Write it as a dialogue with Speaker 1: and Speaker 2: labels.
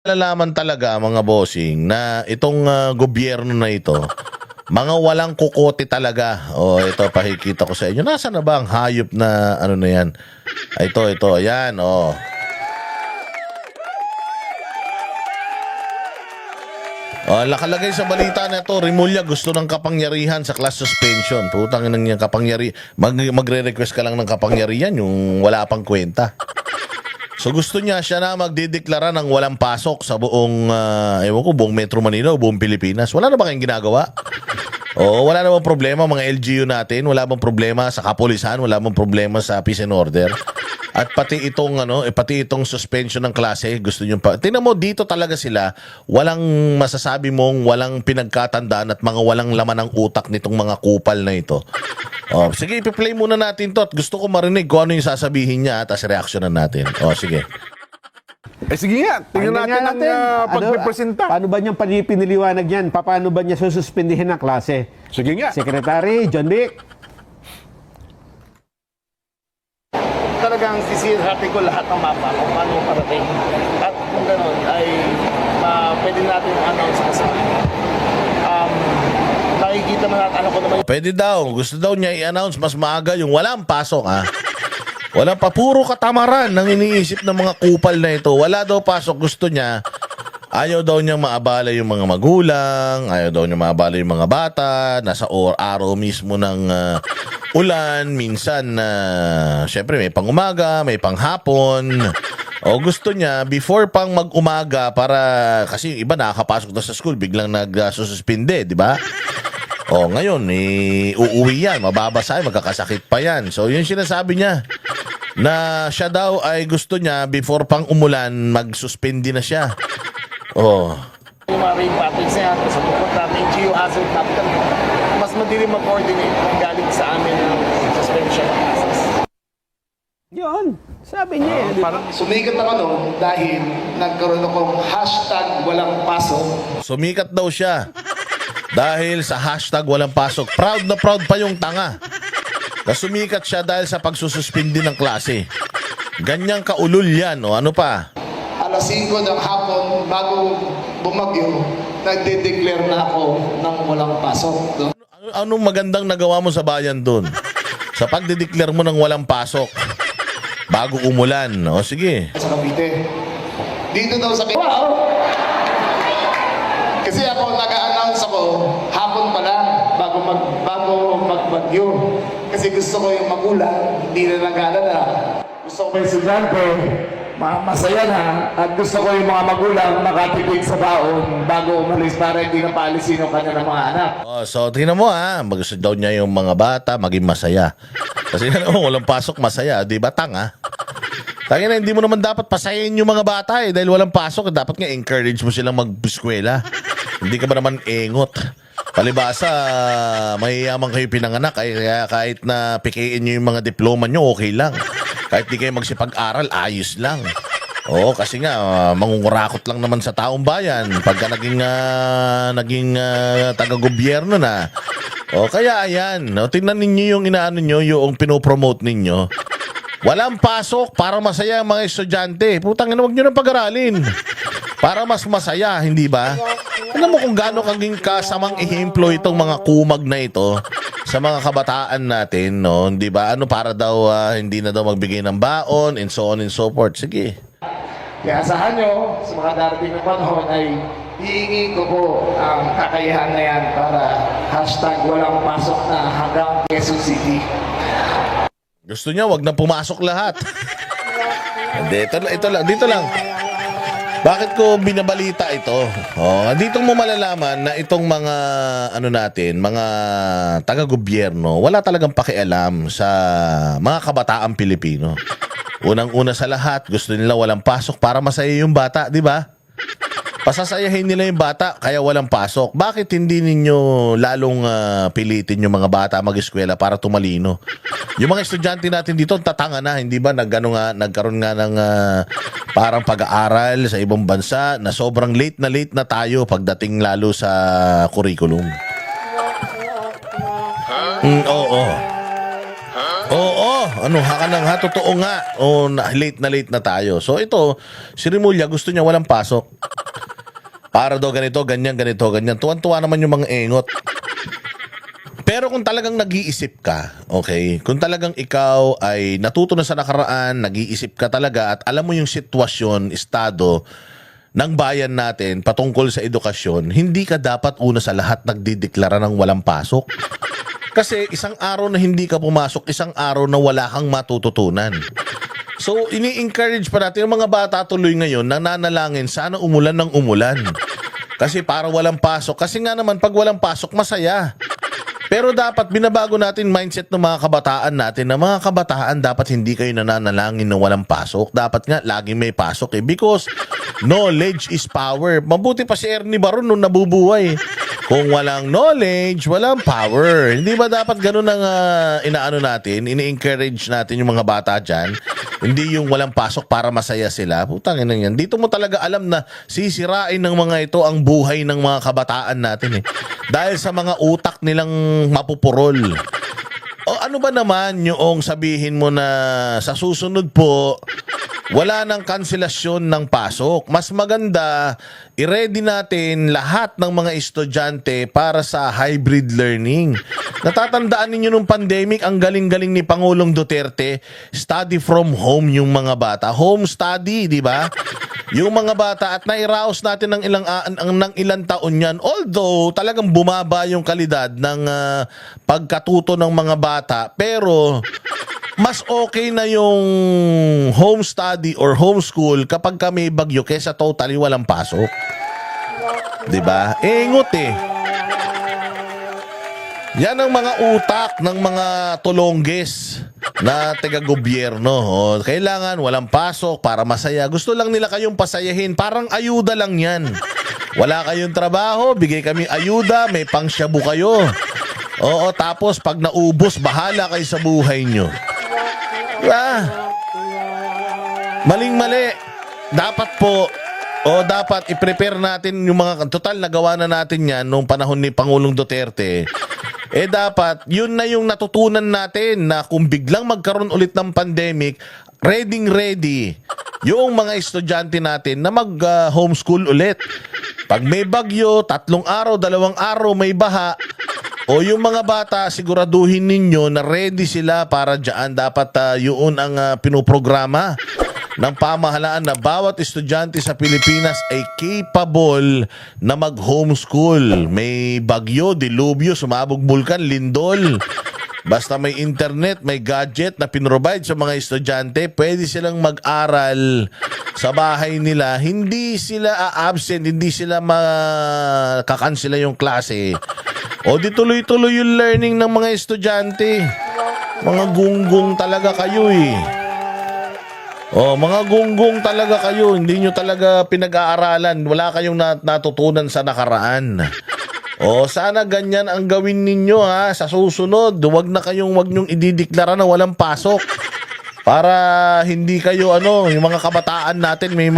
Speaker 1: Nalalaman talaga mga bossing na itong gobyerno na ito, mga walang kukote talaga. O ito, pakikita ko sa inyo. Nasaan na ba ang hayop na ano na yan? Ito, ayan, oh. Nakalagay sa balita na ito, Rimulya gusto ng kapangyarihan sa class suspension. Putang ina niya magre-request ka lang ng kapangyarihan yung wala pang kwenta. So gusto niya siya na magdideklara ng walang pasok sa buong, buong Metro Manila o buong Pilipinas. Wala na ba kayong ginagawa? Wala namang problema mga LGU natin, wala bang problema sa kapulisan, wala bang problema sa peace and order. At pati itong suspension ng klase, gusto niyo pa. Tingnan mo dito talaga sila, walang masasabi mong walang pinagkatandaan at mga walang laman ng utak nitong mga kupal na ito. Sige, ipi-play muna natin to at gusto ko marinig kung ano yung sasabihin niya at reaksyonan natin. Sige.
Speaker 2: Sige nga, tingnan natin ang pagpipresenta.
Speaker 3: Paano ba niyang piniliwanag yan? Paano ba niya sususpendihin ng klase?
Speaker 2: Sige nga.
Speaker 3: Secretary John Vic.
Speaker 4: Talagang sisirhapi ko lahat ng mapa kung paano parating. At kung gano'n ay pwede natin announce kasi nakikita mo natin
Speaker 1: Pwede daw, gusto daw niya i-announce mas maaga yung walang pasok Walang pa, puro katamaran ng iniisip ng mga kupal na ito. Wala daw pasok, gusto niya. Ayaw daw niyang maabala yung mga magulang, ayaw daw niyang maabala yung mga bata, nasa araw mismo ng ulan, minsan syempre may pangumaga, may panghapon. Gusto niya before pang mag-umaga para kasi yung iba nakakapasok na sa school biglang nagsususpinde, di ba? Ngayon uuwi yan, mababasa, magkakasakit pa yan. So yun sinasabi niya na siya daw ay gusto niya before pang umulan magsuspindi na siya.
Speaker 4: yung mga rain patterns na yan, sa bukod natin, geohazard natin, mas madilim mag-coordinate kung galing sa amin ng suspension classes.
Speaker 3: Yun, sabi niya.
Speaker 4: Sumikat ako noon dahil nagkaroon akong hashtag walang pasok.
Speaker 1: Sumikat daw siya dahil sa hashtag walang pasok. Proud na proud pa yung tanga na sumikat siya dahil sa pagsususpindi ng klase. Ganyang kaulol yan. Ano pa?
Speaker 4: Alas 5 ng hapon, bago bumagyo, nagde-declare na ako ng walang pasok.
Speaker 1: Anong magandang nagawa mo sa bayan doon? Sa pagdedeclare mo ng walang pasok bago umulan. Sige.
Speaker 4: Sa Cavite. Dito daw sa kasi ako nag-a-announce ako hapon pa lang bago magbagyo. Kasi gusto ko yung magulang, hindi na nag-aalala. Gusto ko yung estudyante, masaya na. At gusto ko yung mga magulang makatipid sa baon bago umalis para hindi na paalisin yung kanilang mga anak.
Speaker 1: So tingnan mo gusto daw niya yung mga bata maging masaya. Kasi walang pasok masaya, di ba tanga? Tangina, hindi mo naman dapat pasayin yung mga bata dahil walang pasok. Dapat nga encourage mo silang mag-eskwela. Hindi ka ba naman engot? Palibasa, mayayaman kayo pinanganak. Kaya kahit na pikiin nyo yung mga diploma nyo, okay lang. Kahit di kayo magsipag-aral, ayos lang. Kasi nga, mangungurakot lang naman sa taong bayan. Pagka naging taga-gobyerno na. Kaya ayan, tingnan ninyo yung inaano nyo, yung pinopromote ninyo. Walang pasok para masaya ang mga estudyante. Putang ina, huwag nyo nang pag-aralin. Para mas masaya, hindi ba? Alam mo kung gaano kaging kasamang ehemplo itong mga kumag na ito sa mga kabataan natin, no? Hindi ba? Para daw hindi na daw magbigay ng baon and so on and so forth. Sige.
Speaker 4: Kaya asahan nyo, sa mga darating na panahon ay hihingi ko po ang kakayahan na yan para hashtag walang pasok na hanggang Quezon City.
Speaker 1: Gusto niya, wag na pumasok lahat. Dito lang. Bakit ko binabalita ito? Dito mo malalaman na itong mga mga taga-gobyerno, wala talagang pakialam sa mga kabataang Pilipino. Unang-una sa lahat, gusto nila walang pasok para masaya yung bata, di ba? Pasasayahin nila yung bata kaya walang pasok. Bakit hindi ninyo lalong pilitin yung mga bata mag-eskwela para tumalino? Yung mga estudyante natin dito tatanga na, hindi ba? Nagkaroon nga ng parang pag-aaral sa ibang bansa na sobrang late na tayo pagdating lalo sa curriculum. Oo, ano, haka nang ha, totoo nga. O, late na tayo. So ito, si Rimulya gusto niya walang pasok. Para daw ganito, ganyan. Tuwan-tuwa naman yung mga engot. Pero kung talagang nag-iisip ka, okay, kung talagang ikaw ay natuto na sa nakaraan, nag-iisip ka talaga at alam mo yung sitwasyon, estado ng bayan natin patungkol sa edukasyon, hindi ka dapat una sa lahat nagdideklara ng walang pasok. Kasi isang araw na hindi ka pumasok, isang araw na wala kang matututunan. So, ini-encourage pa natin yung mga bata tuloy ngayon na nanalangin, sana umulan ng umulan. Kasi para walang pasok. Kasi nga naman, pag walang pasok, masaya. Pero dapat binabago natin mindset ng mga kabataan natin na mga kabataan dapat hindi kayo nananalangin na walang pasok. Dapat nga laging may pasok because knowledge is power. Mabuti pa si Ernie Baron nung nabubuhay. Kung walang knowledge, walang power. Hindi ba dapat ganun ang inaano natin, ini-encourage natin yung mga bata dyan? Hindi yung walang pasok para masaya sila. Putangin na yan. Dito mo talaga alam na sisirain ng mga ito ang buhay ng mga kabataan natin eh. Dahil sa mga utak nilang mapupurol. O ano ba naman yung sabihin mo na sa susunod po, wala nang kanselasyon ng pasok. Mas maganda, i-ready natin lahat ng mga estudyante para sa hybrid learning. Natatandaan ninyo nung pandemic, ang galing-galing ni Pangulong Duterte, study from home yung mga bata. Home study, di ba? Yung mga bata at nairaos natin ng ilang taon yan. Although talagang bumaba yung kalidad ng pagkatuto ng mga bata, pero mas okay na yung home study or homeschool kapag kami bagyo kesa totally walang pasok. 'Di ba? Engot eh. Yan ang mga utak ng mga tulongges na taga-gobyerno. O, kailangan walang pasok para masaya. Gusto lang nila kayong pasayahin. Parang ayuda lang yan. Wala kayong trabaho, bigay kami ayuda, may pangsyabu kayo. Oo, tapos pag naubos, bahala kayo sa buhay nyo. Diba? Maling-mali. Dapat po, dapat i-prepare natin yung mga, total nagawa na natin yan noong panahon ni Pangulong Duterte. Dapat, yun na yung natutunan natin na kung biglang magkaroon ulit ng pandemic, ready yung mga estudyante natin na mag-homeschool ulit. Pag may bagyo, 3 araw, 2 araw, may baha, o yung mga bata, siguraduhin ninyo na ready sila para dyan. Dapat yun ang pinoprograma ng pamahalaan na bawat estudyante sa Pilipinas ay capable na mag-homeschool. May bagyo, dilubyo, sumabog bulkan, lindol. Basta may internet, may gadget na pinrovide sa mga estudyante, pwede silang mag-aral sa bahay nila. Hindi sila absent, hindi sila makakansela yung klase. O di tuloy-tuloy yung learning ng mga estudyante. Mga gunggong talaga kayo eh. O mga gunggong talaga kayo. Hindi nyo talaga pinag-aaralan. Wala kayong natutunan sa nakaraan. O sana ganyan ang gawin ninyo ha. Sa susunod, wag nyong idideklara na walang pasok. Para hindi kayo yung mga kabataan natin may